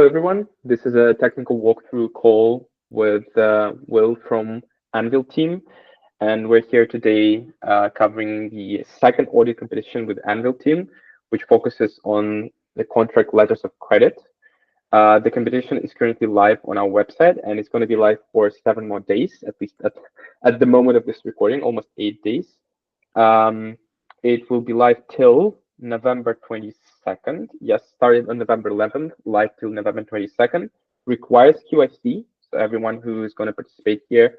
everyone. This is a technical walkthrough call with Will from Anvil team, and we're here today covering the second audit competition with Anvil team, which focuses on the contract letters of credit. The competition is currently live on our website, and it's going to be live for 7 more days, at least at the moment of this recording, almost 8 days. It will be live till November 22nd. Yes, started on November 11th, live till November 22nd. Requires QIC, so everyone who is going to participate here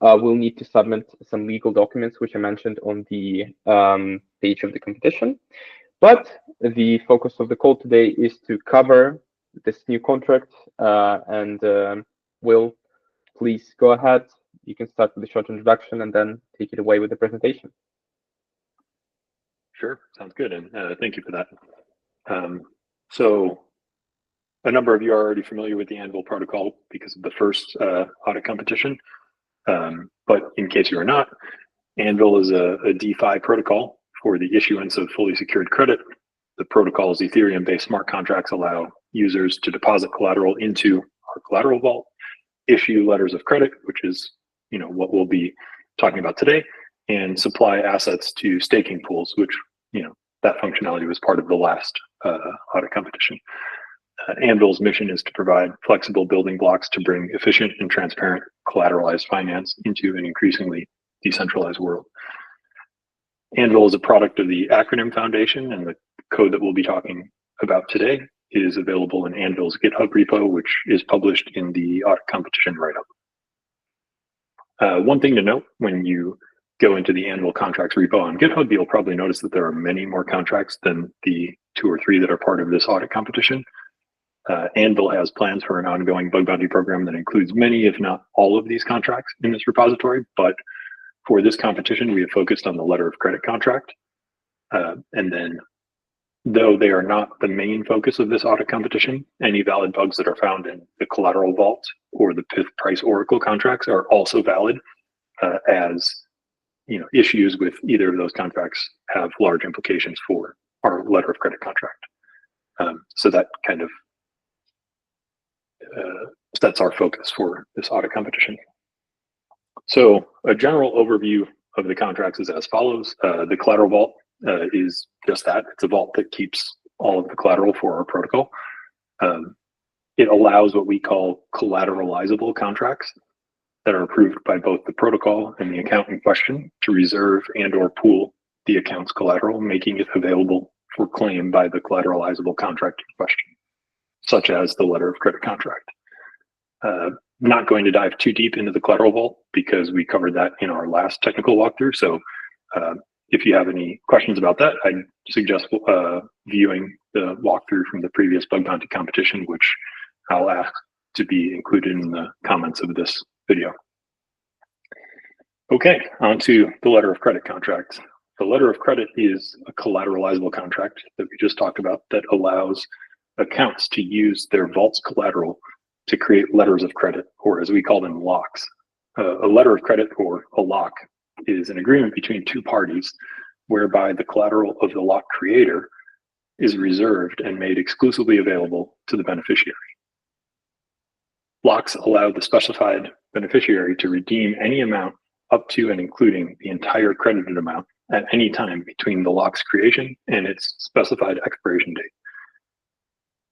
will need to submit some legal documents, which I mentioned on the page of the competition. But the focus of the call today is to cover this new contract. Will, please go ahead. You can start with a short introduction and then take it away with the presentation. Sure, sounds good, and thank you for that. So a number of you are already familiar with the Anvil protocol because of the first audit competition, but in case you are not, Anvil is a DeFi protocol for the issuance of fully secured credit. The protocol's Ethereum-based smart contracts allow users to deposit collateral into our collateral vault, issue letters of credit, which is what we'll be talking about today, and supply assets to staking pools, which that functionality was part of the last audit competition. Anvil's mission is to provide flexible building blocks to bring efficient and transparent collateralized finance into an increasingly decentralized world. Anvil is a product of the Acronym Foundation, and the code that we'll be talking about today is available in Anvil's GitHub repo, which is published in the audit competition write-up. One thing to note, when you go into the Anvil contracts repo on GitHub, you'll probably notice that there are many more contracts than the 2 or 3 that are part of this audit competition. Anvil has plans for an ongoing bug bounty program that includes many, if not all, of these contracts in this repository. But for this competition, we have focused on the letter of credit contract. And then, though they are not the main focus of this audit competition, any valid bugs that are found in the collateral vault or the PIF price oracle contracts are also valid, as issues with either of those contracts have large implications for our letter of credit contract. So that kind of sets our focus for this audit competition. So a general overview of the contracts is as follows. The collateral vault is just that. It's a vault that keeps all of the collateral for our protocol. It allows what we call collateralizable contracts that are approved by both the protocol and the account in question to reserve and or pool the account's collateral, making it available for claim by the collateralizable contract in question, such as the letter of credit contract. Not going to dive too deep into the collateral vault because we covered that in our last technical walkthrough. So if you have any questions about that, I suggest viewing the walkthrough from the previous bug bounty competition, which I'll ask to be included in the comments of this video. Okay, on to the letter of credit contract. The letter of credit is a collateralizable contract that we just talked about that allows accounts to use their vault's collateral to create letters of credit, or as we call them, locks. A letter of credit, or a lock, is an agreement between 2 parties whereby the collateral of the lock creator is reserved and made exclusively available to the beneficiary. Locks allow the specified beneficiary to redeem any amount up to and including the entire credited amount at any time between the lock's creation and its specified expiration date.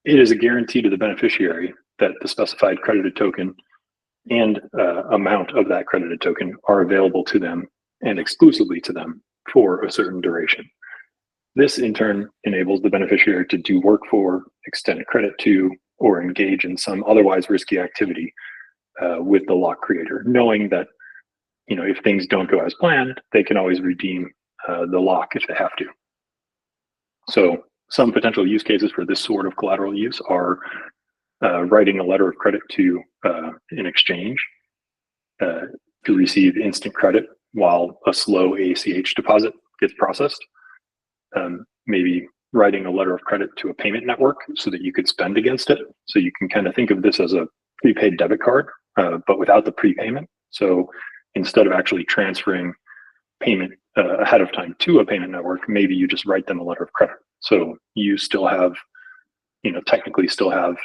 It is a guarantee to the beneficiary that the specified credited token and amount of that credited token are available to them and exclusively to them for a certain duration. This in turn enables the beneficiary to do work for, extend credit to, or engage in some otherwise risky activity with the lock creator, knowing that if things don't go as planned, they can always redeem the lock if they have to. So some potential use cases for this sort of collateral use are writing a letter of credit to an exchange to receive instant credit while a slow ACH deposit gets processed. Maybe writing a letter of credit to a payment network so that you could spend against it. So you can kind of think of this as a prepaid debit card, but without the prepayment. So instead of actually transferring payment ahead of time to a payment network, maybe you just write them a letter of credit. So you still have, technically still have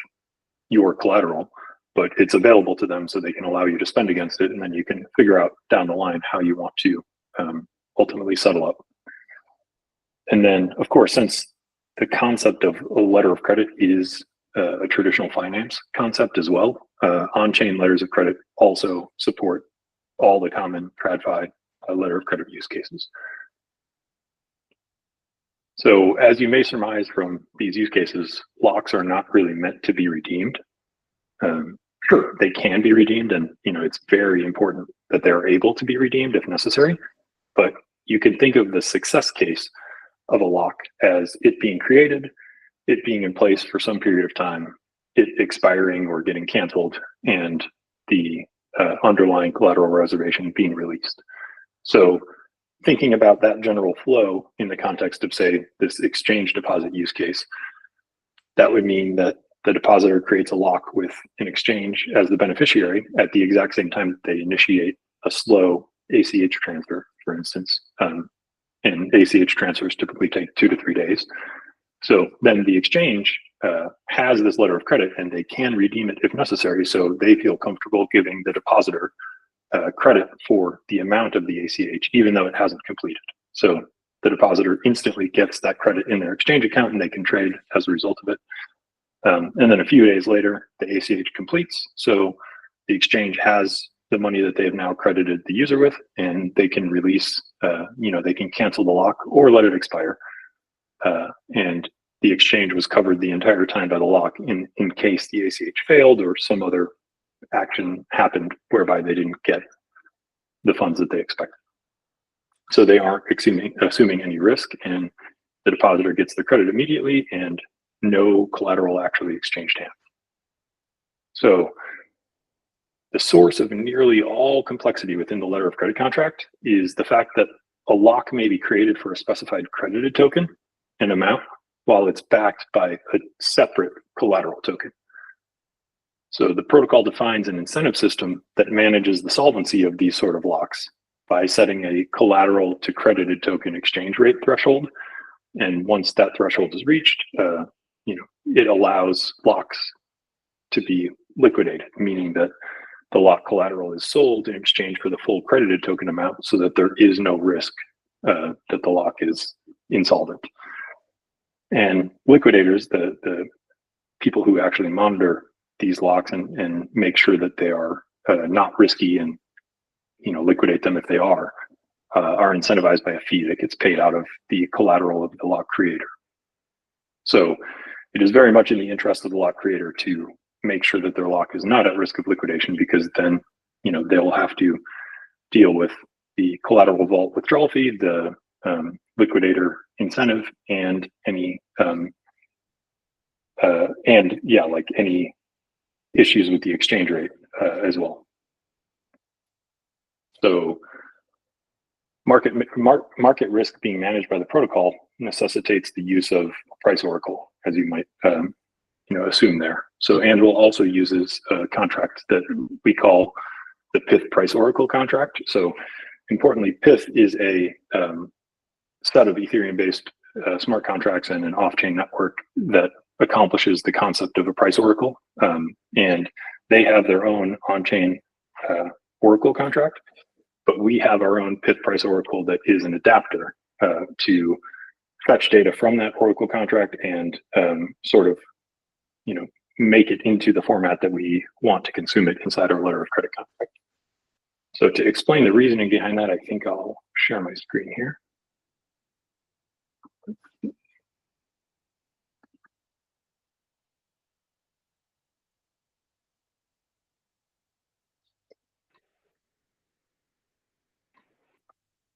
your collateral, but it's available to them so they can allow you to spend against it, and then you can figure out down the line how you want to ultimately settle up. And then, of course, since the concept of a letter of credit is a traditional finance concept as well, on-chain letters of credit also support all the common TradFi letter of credit use cases. So as you may surmise from these use cases, locks are not really meant to be redeemed. Sure, they can be redeemed, and it's very important that they're able to be redeemed if necessary. But you can think of the success case of a lock as it being created, it being in place for some period of time, it expiring or getting canceled, and the underlying collateral reservation being released. So thinking about that general flow in the context of, say, this exchange deposit use case, that would mean that the depositor creates a lock with an exchange as the beneficiary at the exact same time that they initiate a slow ACH transfer, for instance. And ACH transfers typically take 2 to 3 days. So then the exchange has this letter of credit, and they can redeem it if necessary. So they feel comfortable giving the depositor credit for the amount of the ACH, even though it hasn't completed. So the depositor instantly gets that credit in their exchange account, and they can trade as a result of it. And then a few days later, the ACH completes. So the exchange has the money that they've now credited the user with, and they can release, they can cancel the lock or let it expire. And the exchange was covered the entire time by the lock in case the ACH failed or some other action happened whereby they didn't get the funds that they expected. So they aren't assuming any risk, and the depositor gets the credit immediately, and no collateral actually exchanged hands. So the source of nearly all complexity within the letter of credit contract is the fact that a lock may be created for a specified credited token and amount while it's backed by a separate collateral token. So the protocol defines an incentive system that manages the solvency of these sort of locks by setting a collateral to credited token exchange rate threshold. And once that threshold is reached, it allows locks to be liquidated, meaning that the lock collateral is sold in exchange for the full credited token amount, so that there is no risk that the lock is insolvent. And liquidators, the people who actually monitor these locks and make sure that they are not risky and liquidate them if they are incentivized by a fee that gets paid out of the collateral of the lock creator. So it is very much in the interest of the lock creator to make sure that their lock is not at risk of liquidation, because then they'll have to deal with the collateral vault withdrawal fee, the liquidator incentive, and any any issues with the exchange rate as well. So market risk being managed by the protocol necessitates the use of price oracle, as you might assume there. So Anvil also uses a contract that we call the Pith price oracle contract. So importantly, Pith is a set of Ethereum-based smart contracts and an off-chain network that accomplishes the concept of a price oracle. And they have their own on-chain oracle contract, but we have our own Pith price oracle that is an adapter to fetch data from that oracle contract and make it into the format that we want to consume it inside our letter of credit contract. So to explain the reasoning behind that, I think I'll share my screen here.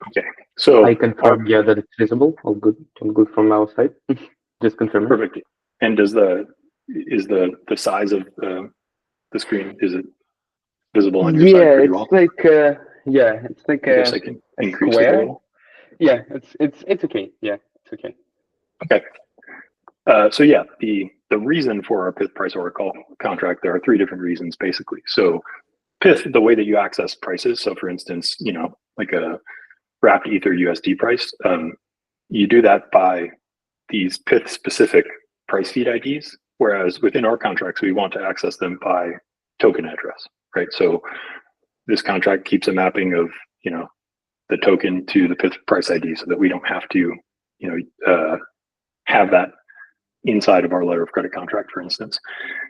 Okay, so I confirm, that it's visible. All good from our side. Just confirm. Perfect. And is the size of the screen, is it visible on your side pretty well? It's like I guess I can increase square. it a little. Yeah, it's okay. Yeah, it's okay. Okay. So yeah, the reason for our Pith price oracle contract, there are 3 different reasons basically. So Pith, the way that you access prices, so for instance, like a wrapped Ether USD price, you do that by these Pith specific price feed IDs Whereas within our contracts, we want to access them by token address, right? So this contract keeps a mapping of, the token to the PIF price ID so that we don't have to, have that inside of our letter of credit contract, for instance.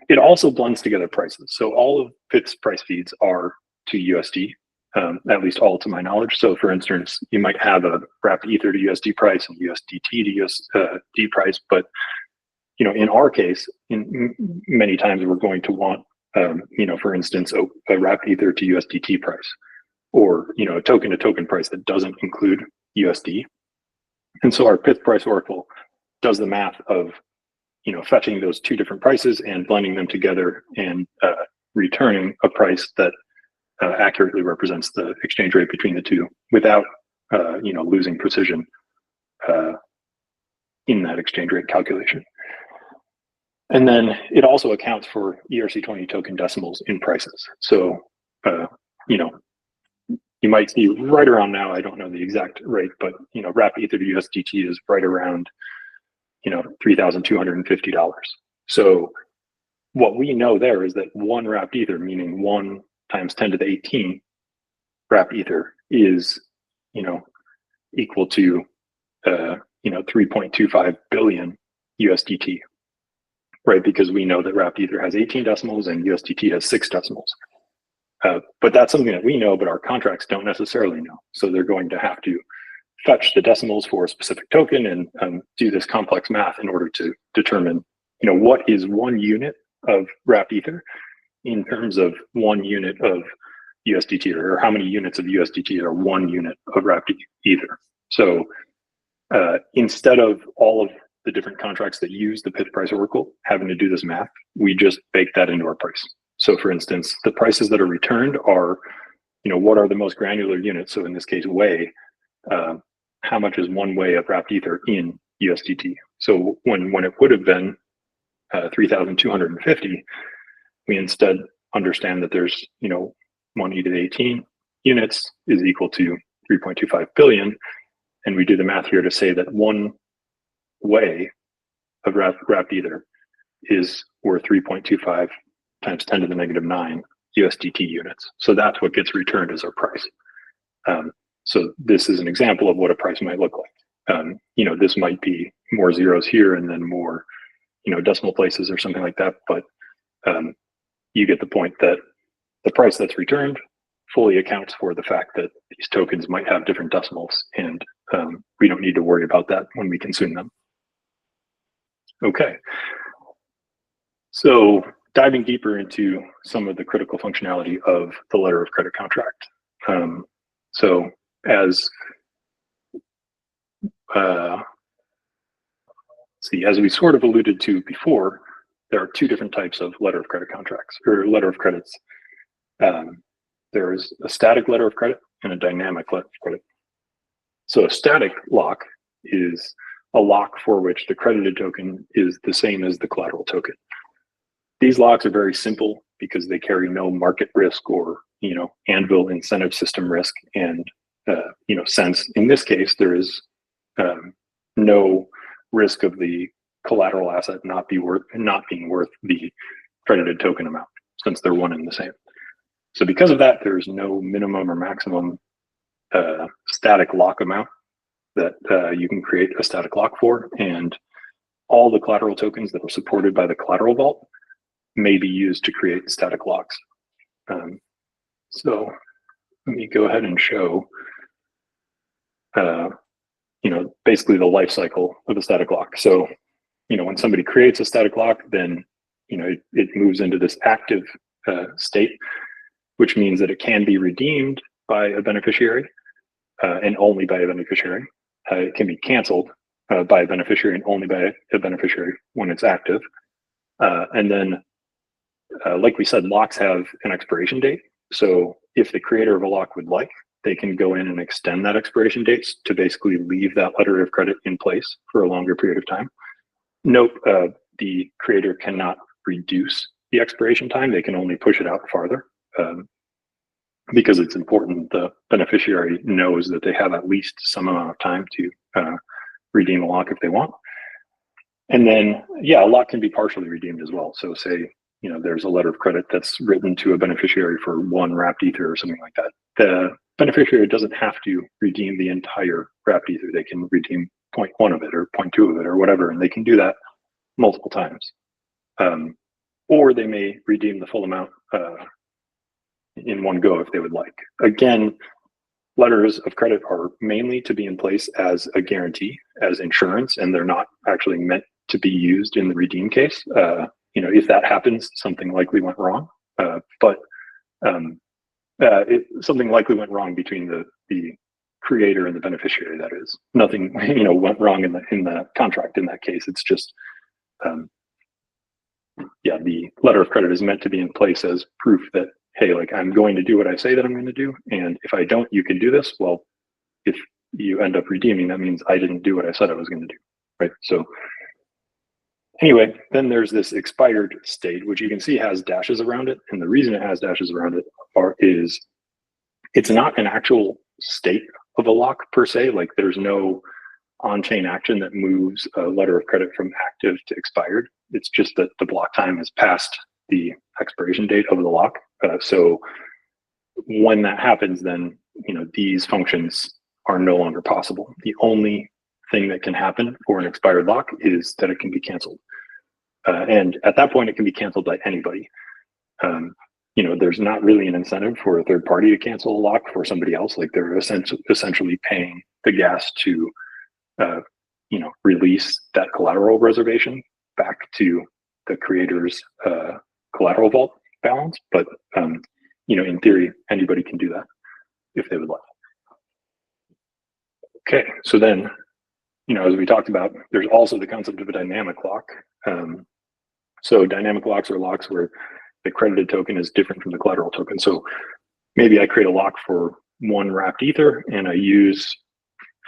It also blends together prices. So all of PIF's price feeds are to USD, at least all to my knowledge. So for instance, you might have a wrapped Ether to USD price and USDT to USD price, but in our case, many times we're going to want, for instance, a wrapped Ether to USDT price, or a token to token price that doesn't include USD. And so our PIF price oracle does the math of fetching those two different prices and blending them together and returning a price that accurately represents the exchange rate between the two without losing precision in that exchange rate calculation. And then it also accounts for ERC20 token decimals in prices. So you might see right around now, I don't know the exact rate, but wrapped Ether to USDT is right around $3,250. So what we know there is that one wrapped Ether, meaning 1 times 10 to the 18 wrapped Ether, is equal to 3.25 billion USDT, right? Because we know that wrapped Ether has 18 decimals and USDT has 6 decimals. But that's something that we know, but our contracts don't necessarily know. So they're going to have to fetch the decimals for a specific token and do this complex math in order to determine, what is 1 unit of wrapped Ether in terms of 1 unit of USDT, or how many units of USDT are 1 unit of wrapped Ether. So instead of all of the different contracts that use the PIF price oracle having to do this math, we just bake that into our price. So for instance, the prices that are returned are, what are the most granular units? So in this case, Wei, how much is 1 Wei of wrapped Ether in USDT? So when it would have been 3,250, we instead understand that there's, 1 e to the 18 units is equal to 3.25 billion. And we do the math here to say that 1 Wei of wrapped Ether is worth 3.25 times 10 to the negative 9 USDT units. So that's what gets returned as our price. So this is an example of what a price might look like. This might be more zeros here and then more, decimal places or something like that. But you get the point that the price that's returned fully accounts for the fact that these tokens might have different decimals, and we don't need to worry about that when we consume them. Okay. So diving deeper into some of the critical functionality of the letter of credit contract. So as we sort of alluded to before, there are 2 different types of letter of credit contracts, or letter of credits. There's a static letter of credit and a dynamic letter of credit. So a static lock is a lock for which the credited token is the same as the collateral token. These locks are very simple because they carry no market risk or, Anvil incentive system risk. And, since in this case, there is no risk of the collateral asset not being worth the credited token amount, since they're one and the same. So because of that, there's no minimum or maximum static lock amount that you can create a static lock for. And all the collateral tokens that are supported by the collateral vault may be used to create static locks. So let me go ahead and show, basically the life cycle of a static lock. So, when somebody creates a static lock, then, it moves into this active state, which means that it can be redeemed by a beneficiary and only by a beneficiary. It can be canceled by a beneficiary and only by a beneficiary when it's active. And then, like we said, locks have an expiration date. So if the creator of a lock would like, they can go in and extend that expiration date to basically leave that letter of credit in place for a longer period of time. Note, the creator cannot reduce the expiration time. They can only push it out farther because it's important the beneficiary knows that they have at least some amount of time to redeem a lock if they want. And then, yeah, a lock can be partially redeemed as well. So say, there's a letter of credit that's written to a beneficiary for one wrapped ether or something like that. The beneficiary doesn't have to redeem the entire wrapped ether. They can redeem 0.1 of it or 0.2 of it or whatever, and they can do that multiple times. Or they may redeem the full amount in one go if they would like. Again, letters of credit are mainly to be in place as a guarantee, as insurance, and they're not actually meant to be used in the redeem case. If that happens, something likely went wrong. Something likely went wrong between the creator and the beneficiary. That is, nothing went wrong in the contract in that case. It's just the letter of credit is meant to be in place as proof that, hey, like, I'm going to do what I say that I'm going to do, and if I don't, you can do this. Well, if you end up redeeming, that means I didn't do what I said I was going to do, right? So anyway, then there's this expired state, which you can see has dashes around it, and the reason it has dashes around it is it's not an actual state of a lock per se. Like, there's no on-chain action that moves a letter of credit from active to expired. It's just that the block time has passed the expiration date of the lock. So when that happens, then these functions are no longer possible. The only thing that can happen for an expired lock is that it can be canceled, and at that point, it can be canceled by anybody. There's not really an incentive for a third party to cancel a lock for somebody else. Like, they're essentially paying the gas to release that collateral reservation back to the creator's collateral vault balance. But in theory, anybody can do that if they would like. Okay, so then, as we talked about, there's also the concept of a dynamic lock. So dynamic locks are locks where the credited token is different from the collateral token. So maybe I create a lock for one wrapped ether and I use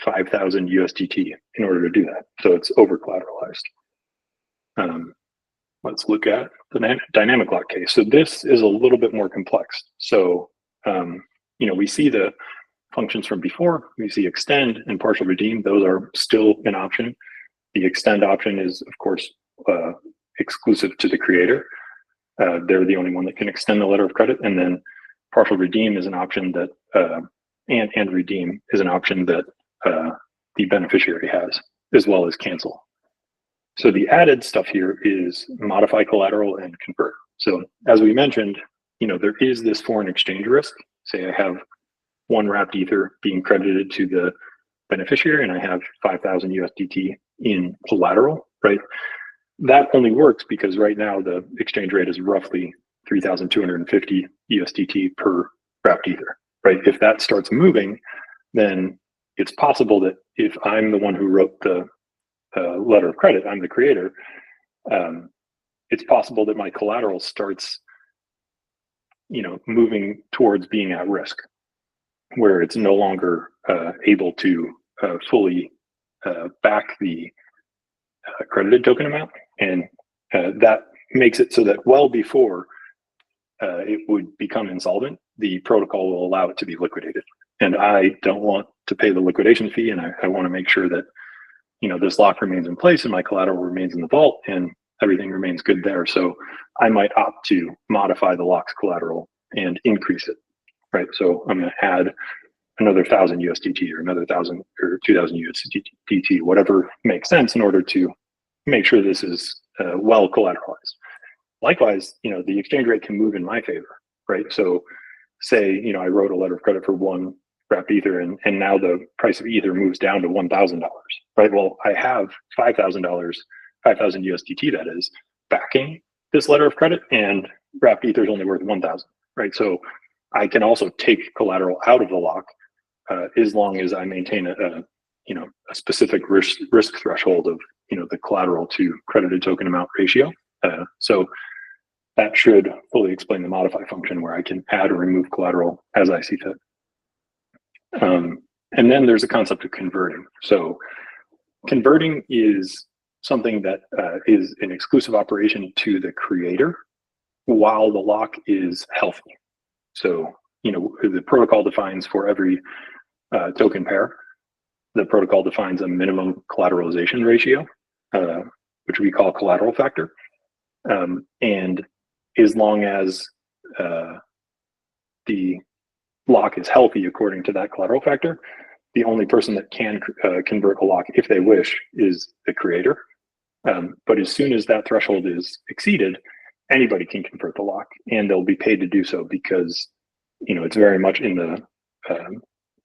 5,000 USDT in order to do that. So it's over collateralized. Let's look at the dynamic lock case. So this is a little bit more complex. So, we see the functions from before. We see extend and partial redeem. Those are still an option. The extend option is, of course, exclusive to the creator. They're the only one that can extend the letter of credit. And then partial redeem is an option that, and redeem is an option that the beneficiary has, as well as cancel. So the added stuff here is modify collateral and convert. So as we mentioned, there is this foreign exchange risk. Say I have one wrapped ether being credited to the beneficiary and I have 5,000 USDT in collateral, right? That only works because right now the exchange rate is roughly 3,250 USDT per wrapped ether, right? If that starts moving, then it's possible that if I'm the one who wrote the letter of credit, I'm the creator, it's possible that my collateral starts, moving towards being at risk, where it's no longer able to fully back the credited token amount. And that makes it so that well before it would become insolvent, the protocol will allow it to be liquidated. And I don't want to pay the liquidation fee, and I want to make sure that this lock remains in place and my collateral remains in the vault and everything remains good there. So I might opt to modify the lock's collateral and increase it, right? So I'm going to add another 1,000 USDT or another 1,000 or 2,000 USDT, whatever makes sense in order to make sure this is well collateralized. Likewise, the exchange rate can move in my favor, right? So say, I wrote a letter of credit for one wrapped ether and now the price of ether moves down to $1,000, right? Well, I have $5,000, 5,000 USDT that is backing this letter of credit, and wrapped ether is only worth 1,000, right? So I can also take collateral out of the lock as long as I maintain a specific risk threshold of the collateral to credited token amount ratio. So that should fully explain the modify function where I can add or remove collateral as I see fit. And then there's a concept of converting. So converting is something that is an exclusive operation to the creator while the lock is healthy. So, the protocol defines for every token pair, the protocol defines a minimum collateralization ratio, which we call collateral factor. And as long as the lock is healthy according to that collateral factor, the only person that can convert a lock if they wish is the creator. But as soon as that threshold is exceeded, anybody can convert the lock, and they'll be paid to do so because it's very much in the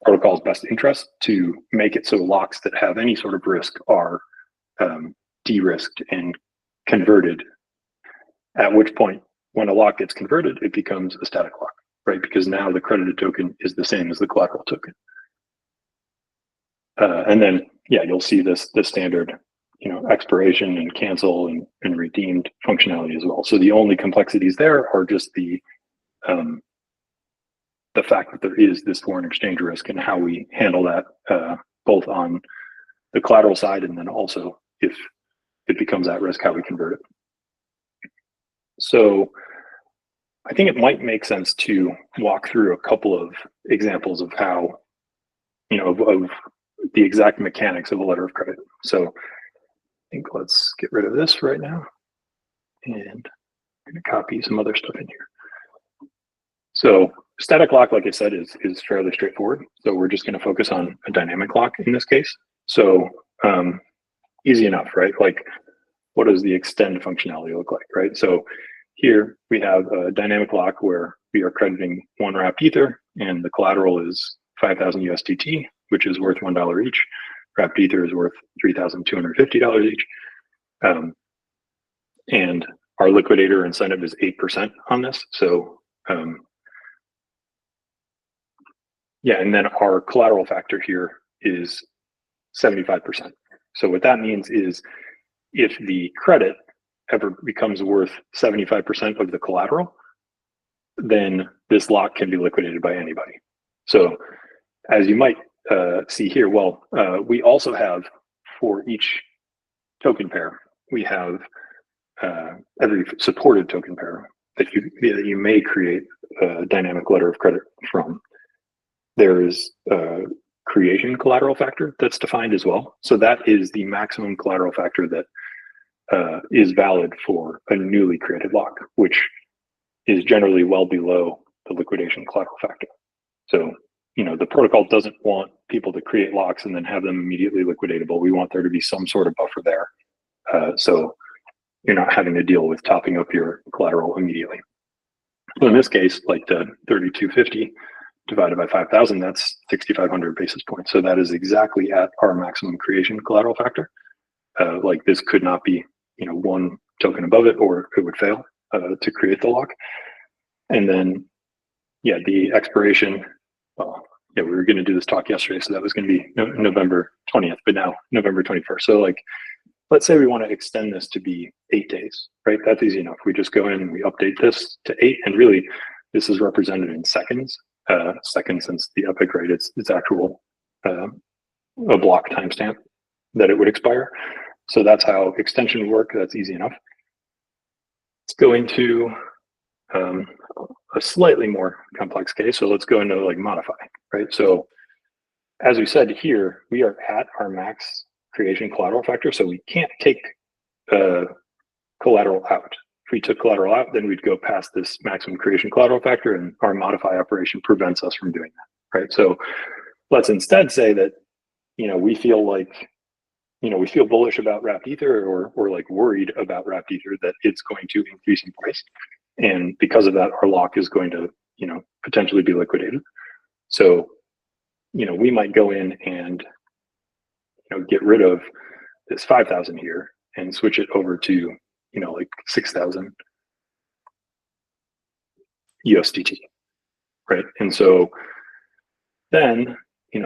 protocol's best interest to make it so locks that have any sort of risk are de-risked and converted. At which point, when a lock gets converted, it becomes a static lock, right? Because now the credited token is the same as the collateral token. And then, yeah, you'll see the standard, expiration and cancel and redeemed functionality as well. So the only complexities there are just the fact that there is this foreign exchange risk and how we handle that, both on the collateral side and then also if it becomes at risk, how we convert it. So I think it might make sense to walk through a couple of examples of how, of the exact mechanics of a letter of credit. So I think let's get rid of this right now. And I'm going to copy some other stuff in here. So static lock, like I said, is fairly straightforward. So we're just going to focus on a dynamic lock in this case. So easy enough, right? Like, what does the extend functionality look like, right? So here we have a dynamic lock where we are crediting one wrapped ether, and the collateral is 5,000 USDT, which is worth $1 each. Wrapped ether is worth $3,250 each. And our liquidator incentive is 8% on this. So yeah, and then our collateral factor here is 75%. So what that means is if the credit ever becomes worth 75% of the collateral, then this lock can be liquidated by anybody. So as you might see here, well, we also have for each token pair, we have every supported token pair that you may create a dynamic letter of credit from. There is a creation collateral factor that's defined as well. So that is the maximum collateral factor that is valid for a newly created lock, which is generally well below the liquidation collateral factor. So, the protocol doesn't want people to create locks and then have them immediately liquidatable. We want there to be some sort of buffer there. So you're not having to deal with topping up your collateral immediately. So in this case, like the 3250 divided by 5,000, that's 6,500 basis points. So that is exactly at our maximum creation collateral factor. Like this could not be, one token above it, or it would fail to create the lock. And then, yeah, the expiration, well, yeah, we were going to do this talk yesterday, so that was going to be November 20th, but now November 21st. So like, let's say we want to extend this to be 8 days, right? That's easy enough. We just go in and we update this to 8, and really this is represented in seconds. Seconds since the epoch, right? It's actual a block timestamp that it would expire. So that's how extension would work. That's easy enough. Let's go into a slightly more complex case. So let's go into like modify, right? So as we said here, we are at our max creation collateral factor. So we can't take collateral out. If we took collateral out, then we'd go past this maximum creation collateral factor, and our modify operation prevents us from doing that, right? So let's instead say that, we feel like, we feel bullish about wrapped ether, or like worried about wrapped ether that it's going to increase in price. And because of that, our lock is going to, potentially be liquidated. So, we might go in and, get rid of this 5,000 here and switch it over to, like 6,000 USDT, right? And so then,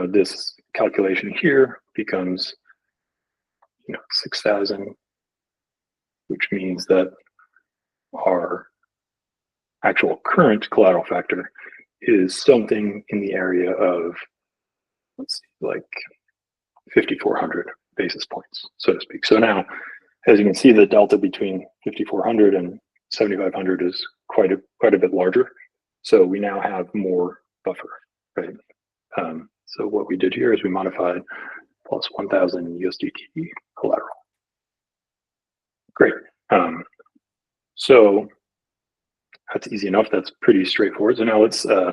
this calculation here becomes, 6,000, which means that our actual current collateral factor is something in the area of, let's see, like 5,400 basis points, so to speak. So now, as you can see, the delta between 5,400 and 7,500 is quite a bit larger. So we now have more buffer, right? So what we did here is we modified plus 1,000 USDT collateral. Great. So that's easy enough. That's pretty straightforward. So now let's go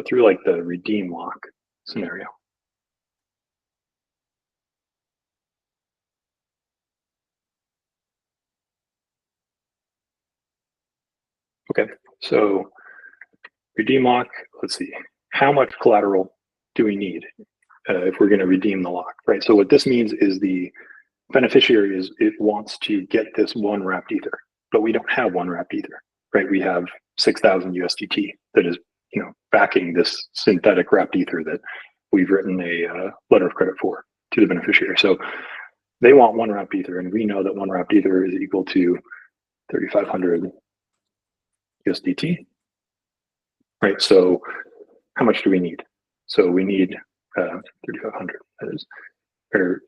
through like the redeem lock scenario. Okay, so redeem lock, let's see, how much collateral do we need if we're going to redeem the lock, right? So what this means is the beneficiary it wants to get this one wrapped ether, but we don't have one wrapped ether, right? We have 6,000 USDT that is, backing this synthetic wrapped ether that we've written a letter of credit for to the beneficiary. So they want one wrapped ether, and we know that one wrapped ether is equal to 3,500 USDT, right? So how much do we need? So we need 3,500, that is, or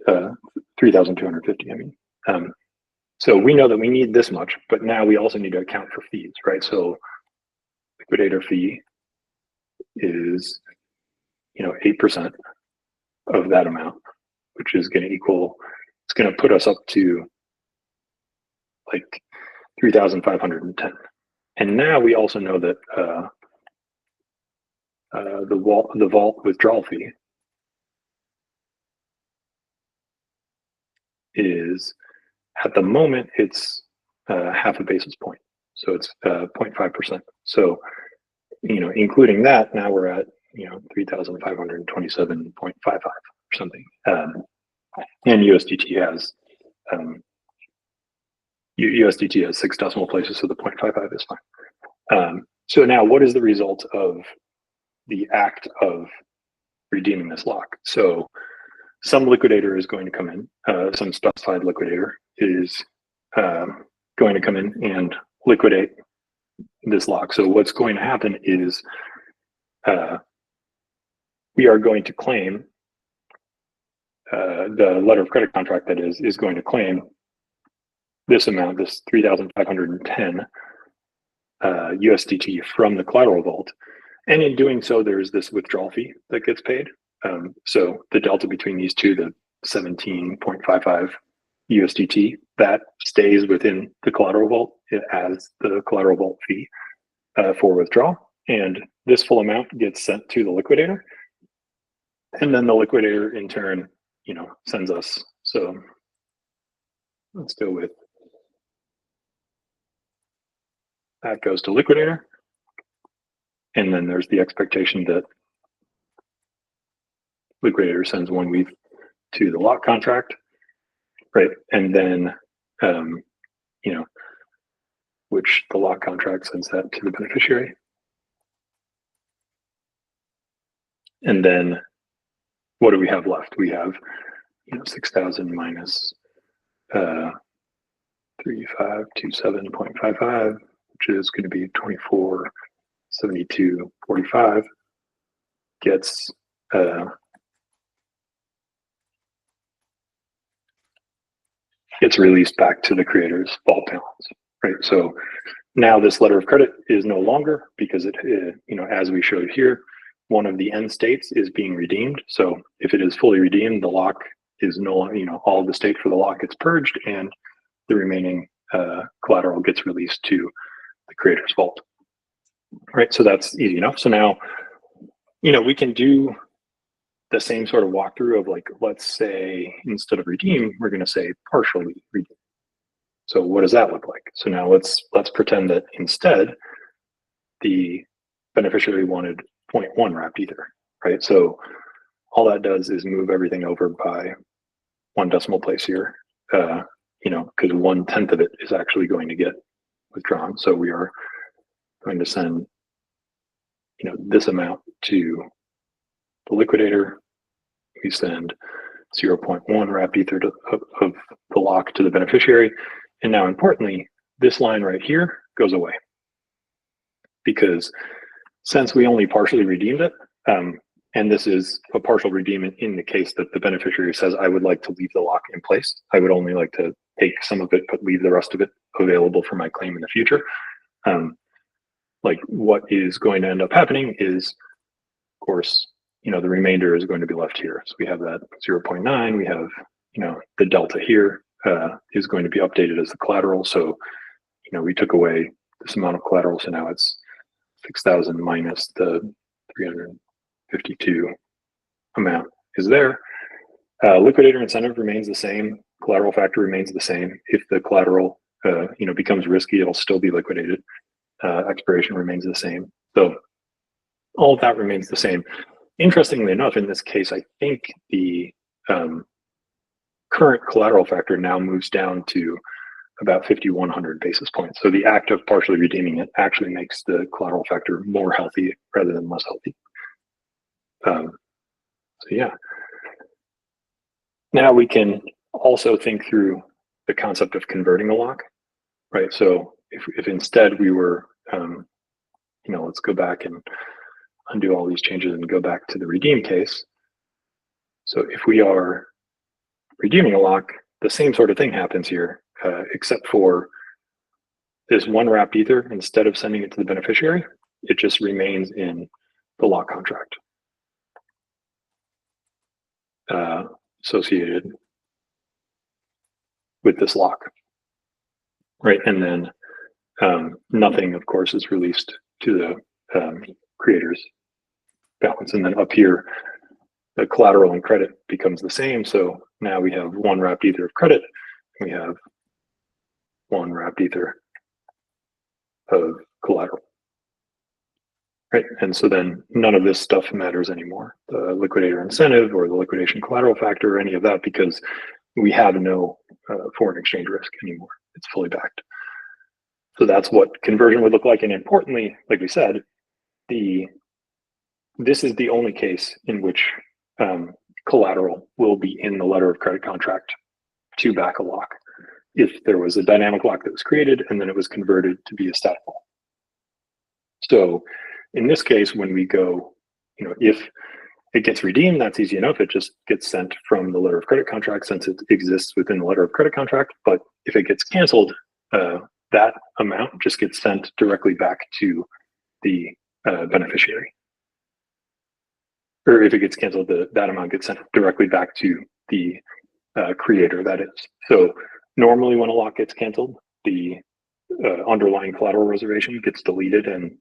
3,250, I mean. So we know that we need this much, but now we also need to account for fees, right? So liquidator fee is, 8% of that amount, which is going to equal, it's going to put us up to like 3,510. And now we also know that the vault withdrawal fee is, at the moment, it's half a basis point. So it's 0.5%. So, including that, now we're at, 3,527.55 or something. And USDT has, USDT has 6 decimal places, so the 0.55 is fine. So now what is the result of the act of redeeming this lock? So some liquidator is going to come in, some specified liquidator is going to come in and liquidate this lock. So what's going to happen is we are going to claim the letter of credit contract that is going to claim this amount, this 3,510 USDT from the collateral vault. And in doing so, there's this withdrawal fee that gets paid. So the delta between these two, the 17.55 USDT, that stays within the collateral vault as the collateral vault fee for withdrawal. And this full amount gets sent to the liquidator. And then the liquidator in turn, sends us. So let's go with that goes to liquidator. And then there's the expectation that liquidator sends 1 week to the lock contract, right? And then, which the lock contract sends that to the beneficiary. And then what do we have left? We have, 6,000 minus 3,527.55, which is going to be 2472.45, gets released back to the creator's vault balance, right? So now this letter of credit is no longer, because it, as we showed here, one of the end states is being redeemed. So if it is fully redeemed, the lock is no longer, all of the state for the lock gets purged, and the remaining collateral gets released to the creator's vault, right? So that's easy enough. So now, we can do the same sort of walkthrough of, like, let's say instead of redeem, we're going to say partially redeem. So what does that look like? So now let's pretend that instead the beneficiary wanted 0.1 wrapped ether, right? So all that does is move everything over by 1 decimal place here, because 1/10 of it is actually going to get withdrawn. So we are going to send, this amount to the liquidator. We send 0.1 wrapped ether of the lock to the beneficiary. And now, importantly, this line right here goes away, because since we only partially redeemed it, and this is a partial redeemment in the case that the beneficiary says, I would like to leave the lock in place. I would only like to take some of it, but leave the rest of it available for my claim in the future. Like, what is going to end up happening is, of course, the remainder is going to be left here. So we have that 0.9, we have, the delta here, is going to be updated as the collateral. So, we took away this amount of collateral, so now it's 6,000 minus the 352 amount is there. Liquidator incentive remains the same. Collateral factor remains the same. If the collateral, becomes risky, it'll still be liquidated. Expiration remains the same. So all of that remains the same. Interestingly enough, in this case, I think the current collateral factor now moves down to about 5,100 basis points. So the act of partially redeeming it actually makes the collateral factor more healthy rather than less healthy. So yeah. Now we can also think through the concept of converting a lock, right? So if instead we were, let's go back and undo all these changes and go back to the redeem case. So if we are redeeming a lock, the same sort of thing happens here, except for this one wrapped ether, instead of sending it to the beneficiary, it just remains in the lock contract associated with this lock, right? And then nothing, of course, is released to the creator's balance. And then up here, the collateral and credit becomes the same. So now we have one wrapped ether of credit. We have one wrapped ether of collateral, right? And so then none of this stuff matters anymore. The liquidator incentive or the liquidation collateral factor or any of that, because we have no foreign exchange risk anymore. It's fully backed. So that's what conversion would look like. And importantly, like we said, this is the only case in which collateral will be in the letter of credit contract to back a lock. If there was a dynamic lock that was created and then it was converted to be a static lock. So in this case, when we go, if it gets redeemed, that's easy enough. It just gets sent from the letter of credit contract since it exists within the letter of credit contract. But if it gets canceled, that amount just gets sent directly back to the beneficiary. Or if it gets canceled, that amount gets sent directly back to the creator, that is. So normally when a lock gets canceled, the underlying collateral reservation gets deleted and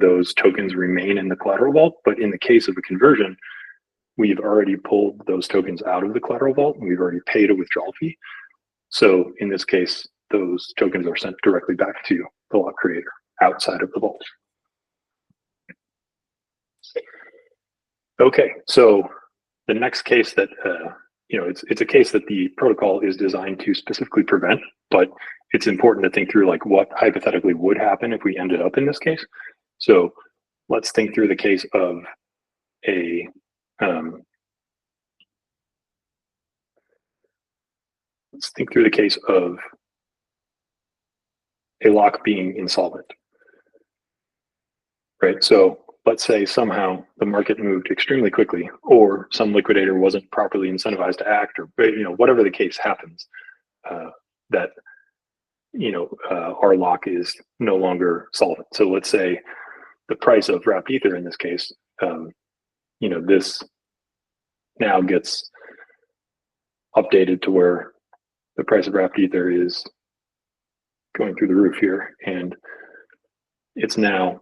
those tokens remain in the collateral vault. But in the case of a conversion, we've already pulled those tokens out of the collateral vault and we've already paid a withdrawal fee. So in this case, those tokens are sent directly back to the lock creator outside of the vault. Okay, so the next case that it's a case that the protocol is designed to specifically prevent, but it's important to think through like what hypothetically would happen if we ended up in this case. So let's think through the case of a lock being insolvent, right? So let's say somehow the market moved extremely quickly, or some liquidator wasn't properly incentivized to act, or whatever the case happens, that our lock is no longer solvent. So let's say the price of wrapped ether in this case, this now gets updated to where the price of wrapped ether is going through the roof here, and it's now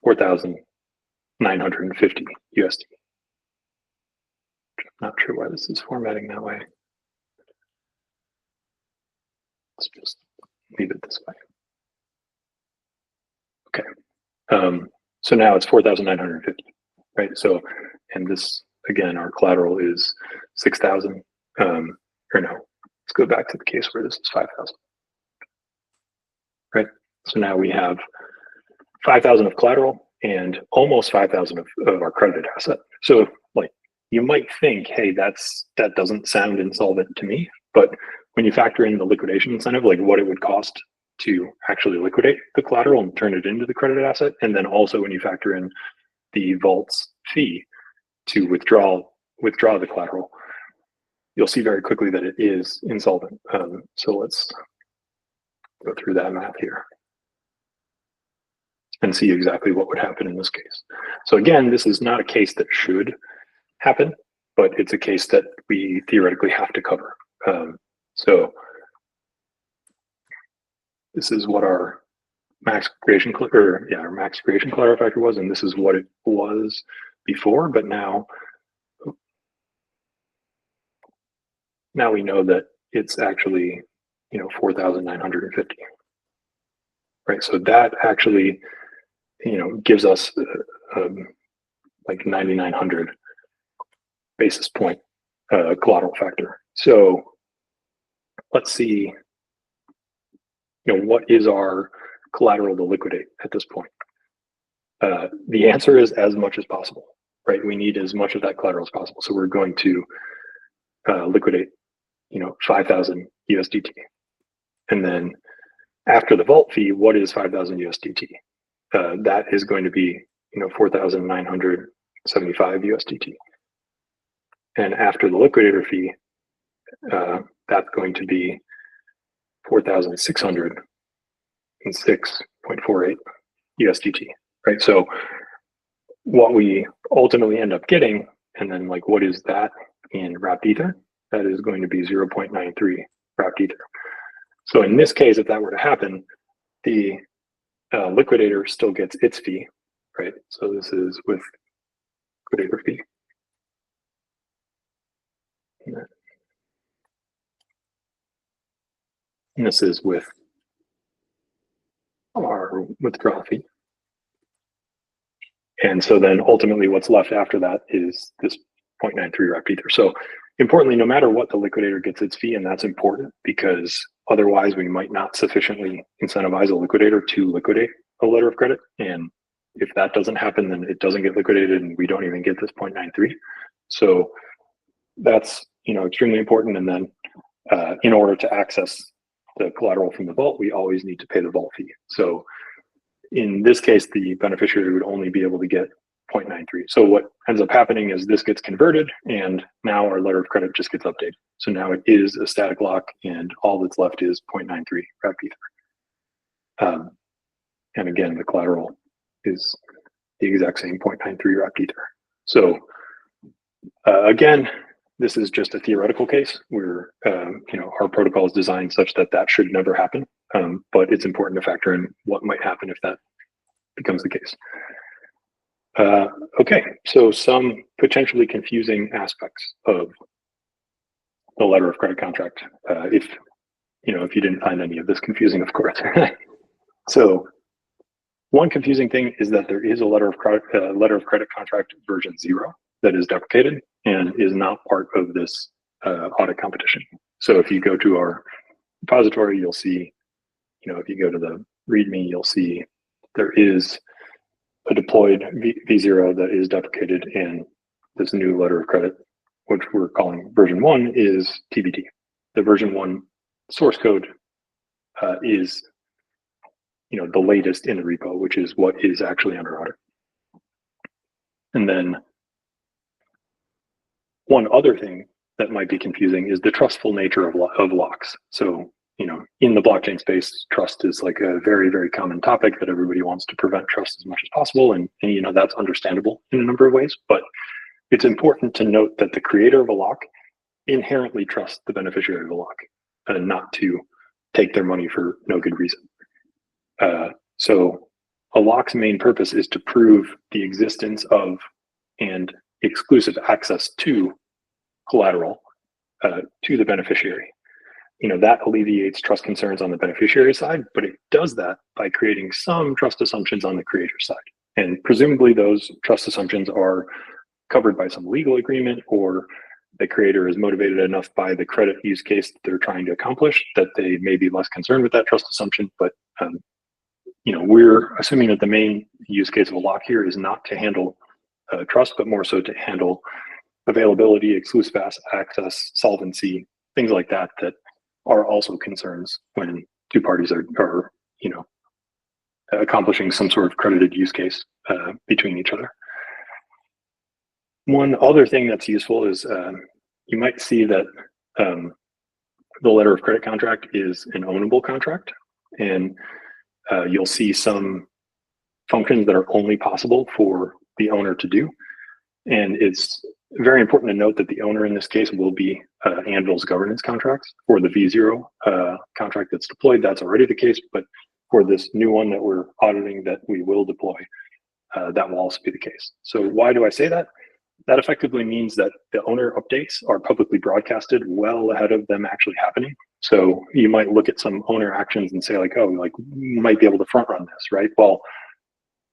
4,950 USD. I'm not sure why this is formatting that way. Let's just leave it this way. Okay. So now it's 4,950, right? So, and this, again, our collateral is 6,000, or no, let's go back to the case where this is 5,000, right? So now we have 5,000 of collateral and almost 5,000 of our credited asset. So like you might think, hey, that doesn't sound insolvent to me, but when you factor in the liquidation incentive, like what it would cost to actually liquidate the collateral and turn it into the credited asset, and then also when you factor in the vault's fee to withdraw the collateral, you'll see very quickly that it is insolvent. So let's go through that math here and see exactly what would happen in this case. So again, this is not a case that should happen, but it's a case that we theoretically have to cover. So this is what our max creation collateral factor was, and this is what it was before. But now we know that it's actually 4,950, right? So that actually gives us like 9,900 basis point collateral factor. So let's see, what is our collateral to liquidate at this point? The answer is as much as possible, right? We need as much of that collateral as possible. So we're going to liquidate 5,000 USDT. And then after the vault fee, what is 5,000 USDT? That is going to be 4,975 USDT. And after the liquidator fee, that's going to be 4,606.48 USDT, right? So what we ultimately end up getting, and then like what is that in wrapped ether? That is going to be 0.93 wrapped ether. So in this case, if that were to happen, the liquidator still gets its fee, right? So this is with liquidator fee. And this is with our withdrawal fee. And so then ultimately what's left after that is this 0.93 wrapped ether. So importantly, no matter what, the liquidator gets its fee, and that's important because otherwise we might not sufficiently incentivize a liquidator to liquidate a letter of credit. And if that doesn't happen, then it doesn't get liquidated and we don't even get this 0.93. So that's extremely important. And then in order to access the collateral from the vault, we always need to pay the vault fee. So in this case, the beneficiary would only be able to get 0.93. So what ends up happening is this gets converted and now our letter of credit just gets updated. So now it is a static lock and all that's left is 0.93 wrapped ether. And again, the collateral is the exact same 0.93 wrapped ether. So again, this is just a theoretical case where our protocol is designed such that that should never happen. But it's important to factor in what might happen if that becomes the case. Okay, so some potentially confusing aspects of the letter of credit contract. If you didn't find any of this confusing, of course. So one confusing thing is that there is a letter of credit contract version 0 that is deprecated and is not part of this audit competition. So if you go to our repository, you'll see, if you go to the README, you'll see there is a deployed V0 that is deprecated, and this new letter of credit, which we're calling version 1, is TBD. The version 1 source code is the latest in the repo, which is what is actually under audit. And then one other thing that might be confusing is the trustful nature of locks. So, in the blockchain space, trust is like a very, very common topic that everybody wants to prevent trust as much as possible. And that's understandable in a number of ways, but it's important to note that the creator of a lock inherently trusts the beneficiary of a lock and not to take their money for no good reason. So a lock's main purpose is to prove the existence of and exclusive access to collateral to the beneficiary. That alleviates trust concerns on the beneficiary side, but it does that by creating some trust assumptions on the creator side. And presumably those trust assumptions are covered by some legal agreement, or the creator is motivated enough by the credit use case that they're trying to accomplish that they may be less concerned with that trust assumption. But we're assuming that the main use case of a lock here is not to handle trust, but more so to handle availability, exclusive access, solvency, things like that are also concerns when two parties are accomplishing some sort of credited use case between each other. One other thing that's useful is you might see that the letter of credit contract is an ownable contract, and you'll see some functions that are only possible for the owner to do. And it's Very important to note that the owner in this case will be Anvil's governance contracts. For the V0 contract that's deployed, that's already the case, but for this new one that we're auditing that we will deploy, that will also be the case. So why do I say that? That effectively means that the owner updates are publicly broadcasted well ahead of them actually happening. So you might look at some owner actions and say like, oh, like you might be able to front run this, right? Well,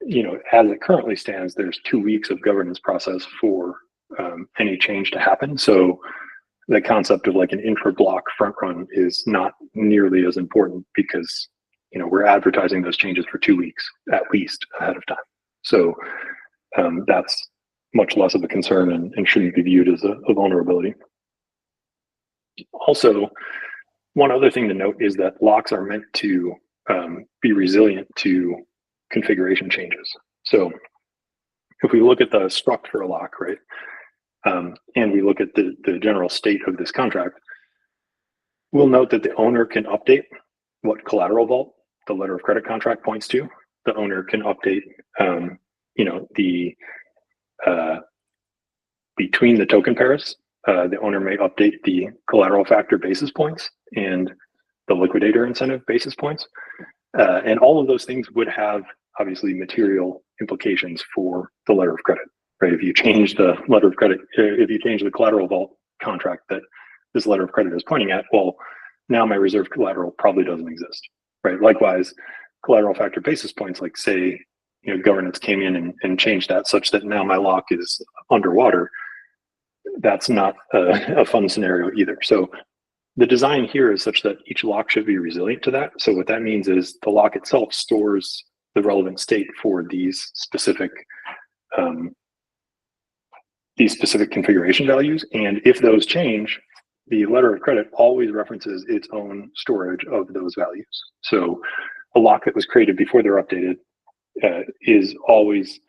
you know, as it currently stands, there's 2 weeks of governance process for any change to happen. So the concept of like an intra-block front run is not nearly as important because, you know, we're advertising those changes for 2 weeks at least ahead of time. So that's much less of a concern and shouldn't be viewed as a vulnerability. Also, one other thing to note is that locks are meant to be resilient to configuration changes. So if we look at the struct for a lock, right, and we look at the general state of this contract, we'll note that the owner can update what collateral vault the letter of credit contract points to. The owner can update, you know, the between the token pairs. The owner may update the collateral factor basis points and the liquidator incentive basis points. And all of those things would have obviously material implications for the letter of credit, right? If you change the letter of credit, if you change the collateral vault contract that this letter of credit is pointing at, well, now my reserve collateral probably doesn't exist, right? Likewise, collateral factor basis points, like say, you know, governance came in and changed that such that now my lock is underwater. That's not a fun scenario either. So the design here is such that each lock should be resilient to that. So what that means is the lock itself stores the relevant state for these specific configuration values. And if those change, the letter of credit always references its own storage of those values. So a lock that was created before they're updated is always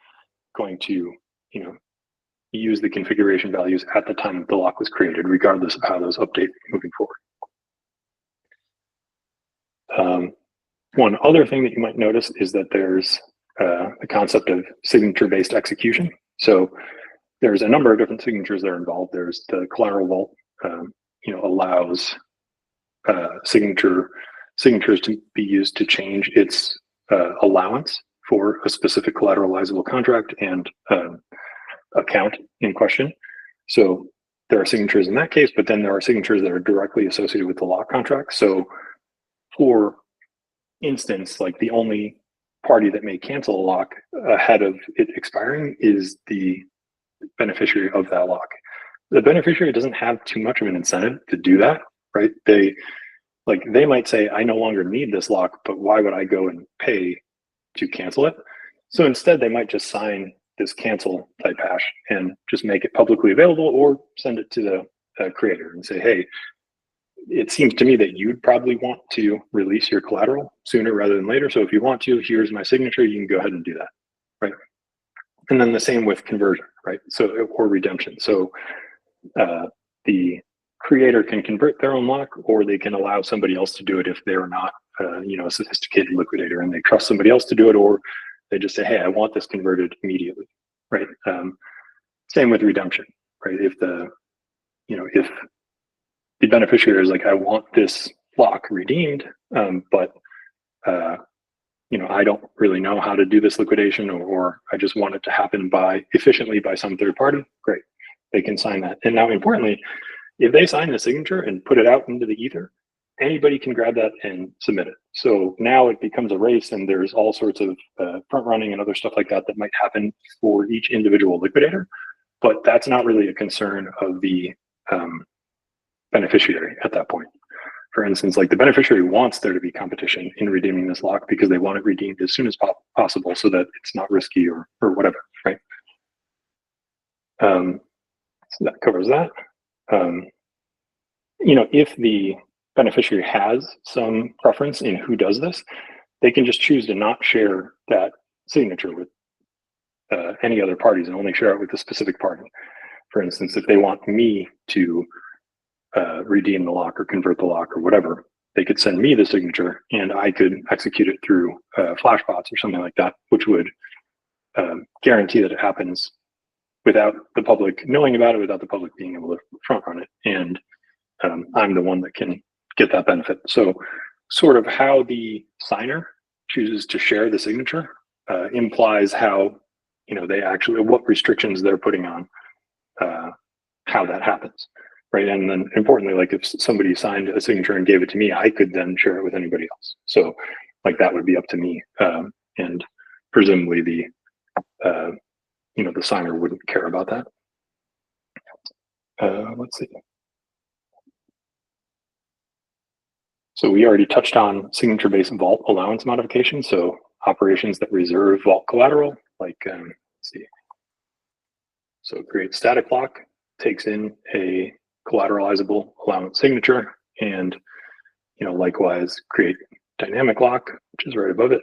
going to, you know, use the configuration values at the time the lock was created, regardless of how those update moving forward. One other thing that you might notice is that there's the concept of signature-based execution. So there's a number of different signatures that are involved. There's the collateral vault, you know, allows signatures to be used to change its allowance for a specific collateralizable contract and account in question. So there are signatures in that case, but then there are signatures that are directly associated with the lock contract. So for instance, like the only party that may cancel a lock ahead of it expiring is the beneficiary of that lock. The beneficiary doesn't have too much of an incentive to do that, right? They might say, I no longer need this lock, but why would I go and pay to cancel it? So instead, they might just sign this cancel type hash and just make it publicly available or send it to the creator and say, hey, it seems to me that you'd probably want to release your collateral sooner rather than later. So if you want to, here's my signature, you can go ahead and do that, right? And then the same with conversion, right? So, or redemption. So the creator can convert their own lock, or they can allow somebody else to do it if they're not, you know, a sophisticated liquidator and they trust somebody else to do it, or they just say, hey, I want this converted immediately, right? Same with redemption, right? If the, you know, if the beneficiary is like, I want this lock redeemed, but you know, I don't really know how to do this liquidation, or I just want it to happen efficiently by some third party, great, they can sign that. And now importantly, if they sign the signature and put it out into the ether, anybody can grab that and submit it. So now it becomes a race, and there's all sorts of front running and other stuff like that that might happen for each individual liquidator, but that's not really a concern of the beneficiary at that point. For instance, like the beneficiary wants there to be competition in redeeming this lock because they want it redeemed as soon as possible so that it's not risky or whatever, right? So that covers that. You know, if the beneficiary has some preference in who does this, they can just choose to not share that signature with any other parties and only share it with a specific party. For instance, if they want me to redeem the lock or convert the lock or whatever, they could send me the signature and I could execute it through Flashbots or something like that, which would guarantee that it happens without the public knowing about it, without the public being able to front run it. And I'm the one that can get that benefit. So sort of how the signer chooses to share the signature implies how, they actually, what restrictions they're putting on how that happens, right? And then importantly, like if somebody signed a signature and gave it to me, I could then share it with anybody else. So like that would be up to me. And presumably the signer wouldn't care about that. Let's see. So we already touched on signature-based vault allowance modification. So operations that reserve vault collateral, like let's see. So create static lock, takes in a collateralizable allowance signature, and likewise create dynamic lock, which is right above it,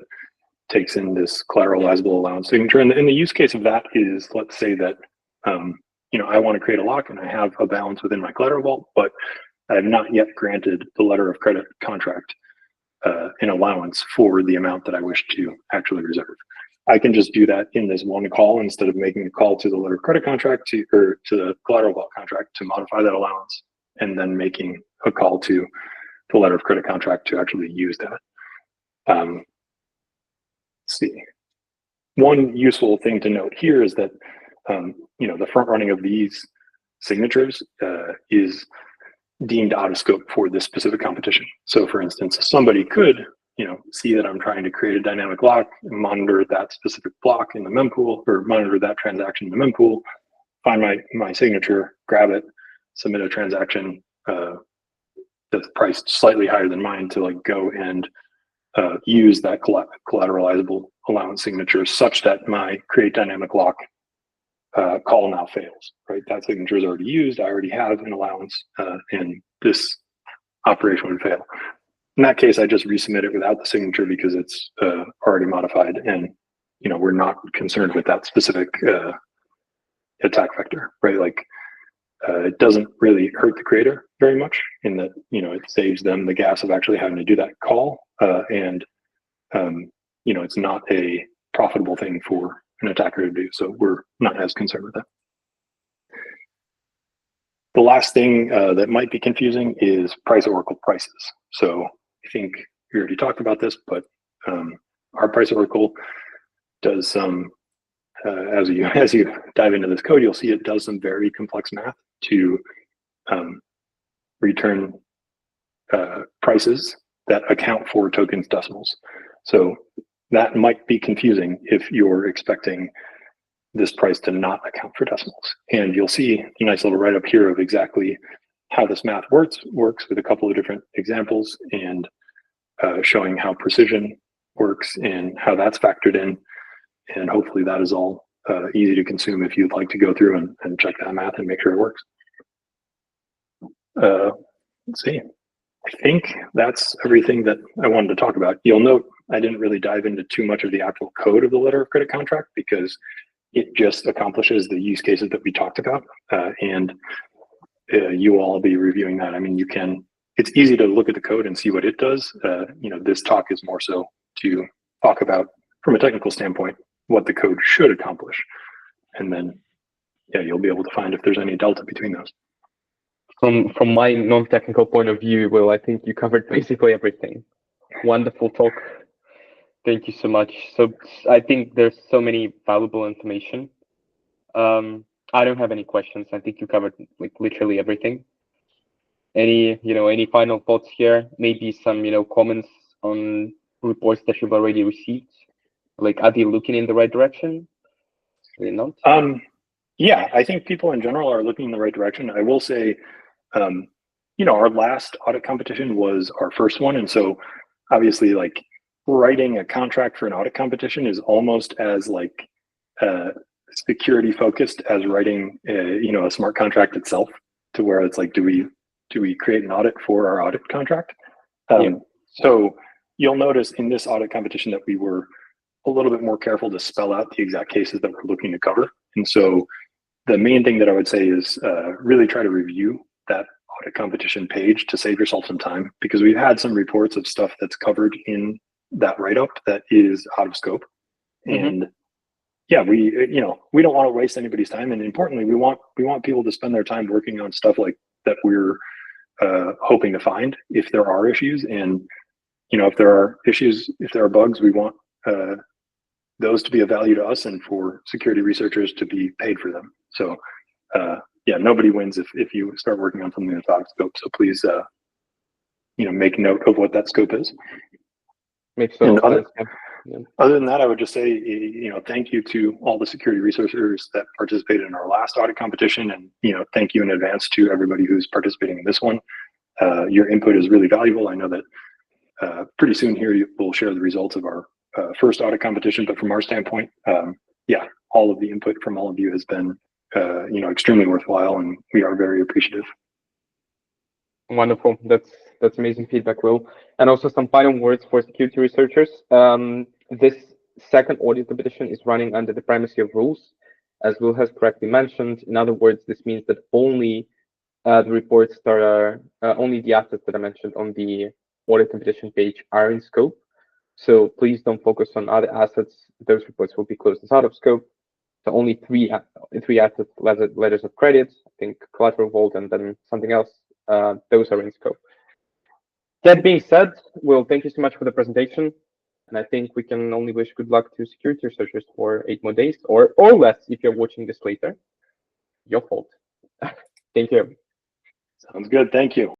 takes in this collateralizable allowance signature. And the use case of that is, let's say that I want to create a lock and I have a balance within my collateral vault, but I have not yet granted the letter of credit contract an allowance for the amount that I wish to actually reserve. I can just do that in this one call instead of making a call to the letter of credit contract to the collateral vault contract to modify that allowance, and then making a call to the letter of credit contract to actually use that. Let's see. One useful thing to note here is that the front running of these signatures is deemed out of scope for this specific competition. So for instance, somebody could see that I'm trying to create a dynamic lock, monitor that specific block in the mempool, or monitor that transaction in the mempool, find my signature, grab it, submit a transaction that's priced slightly higher than mine to go and use that collateralizable allowance signature such that my create dynamic lock call now fails, right? That signature is already used. I already have an allowance, and this operation would fail. In that case, I just resubmit it without the signature because it's already modified, and we're not concerned with that specific attack vector, right? It doesn't really hurt the creator very much in that it saves them the gas of actually having to do that call, and it's not a profitable thing for an attacker to do. So we're not as concerned with that. The last thing that might be confusing is price oracle prices. So I think we already talked about this, but our price oracle does some, as you dive into this code, you'll see it does some very complex math to return prices that account for tokens decimals. So that might be confusing if you're expecting this price to not account for decimals. And you'll see a nice little write-up here of exactly how this math works with a couple of different examples, and showing how precision works and how that's factored in. And hopefully that is all easy to consume if you'd like to go through and check that math and make sure it works. Let's see. I think that's everything that I wanted to talk about. You'll note I didn't really dive into too much of the actual code of the letter of credit contract because it just accomplishes the use cases that we talked about. And you all will be reviewing that. I mean, it's easy to look at the code and see what it does. This talk is more so to talk about, from a technical standpoint, what the code should accomplish. And then, you'll be able to find if there's any delta between those. From my non-technical point of view, Will, I think you covered basically everything. Wonderful talk. Thank you so much. So I think there's so many valuable information. I don't have any questions. I think you covered literally everything. Any final thoughts here? Maybe some comments on reports that you've already received. Are they looking in the right direction? Are they not? Yeah, I think people in general are looking in the right direction. I will say, our last audit competition was our first one, and so obviously, writing a contract for an audit competition is almost as security focused as writing a smart contract itself, to where it's do we create an audit for our audit contract? So you'll notice in this audit competition that we were a little bit more careful to spell out the exact cases that we're looking to cover. And so the main thing that I would say is really try to review that audit competition page to save yourself some time, because we've had some reports of stuff that's covered in that write-up that is out of scope. Mm-hmm. And yeah, we don't want to waste anybody's time, and importantly, we want people to spend their time working on stuff like that we're hoping to find if there are issues, and if there are issues, if there are bugs, we want those to be of value to us and for security researchers to be paid for them. So yeah, nobody wins if you start working on something that's out of scope. So please make note of what that scope is. Makes total sense. Other than that, I would just say, thank you to all the security researchers that participated in our last audit competition, and thank you in advance to everybody who's participating in this one. Your input is really valuable. I know that pretty soon here we'll share the results of our first audit competition, but from our standpoint, yeah, all of the input from all of you has been extremely worthwhile, and we are very appreciative. Wonderful. That's amazing feedback, Will. And also some final words for security researchers. This second audit competition is running under the primacy of rules, as Will has correctly mentioned. In other words, this means that only the reports that are only the assets that I mentioned on the audit competition page are in scope. So please don't focus on other assets. Those reports will be closed as out of scope. So only three assets, letters of credit, I think collateral vault, and then something else. Those are in scope. That being said, Will, thank you so much for the presentation. And I think we can only wish good luck to security researchers for 8 more days, or less if you're watching this later. Your fault. Thank you. Sounds good. Thank you.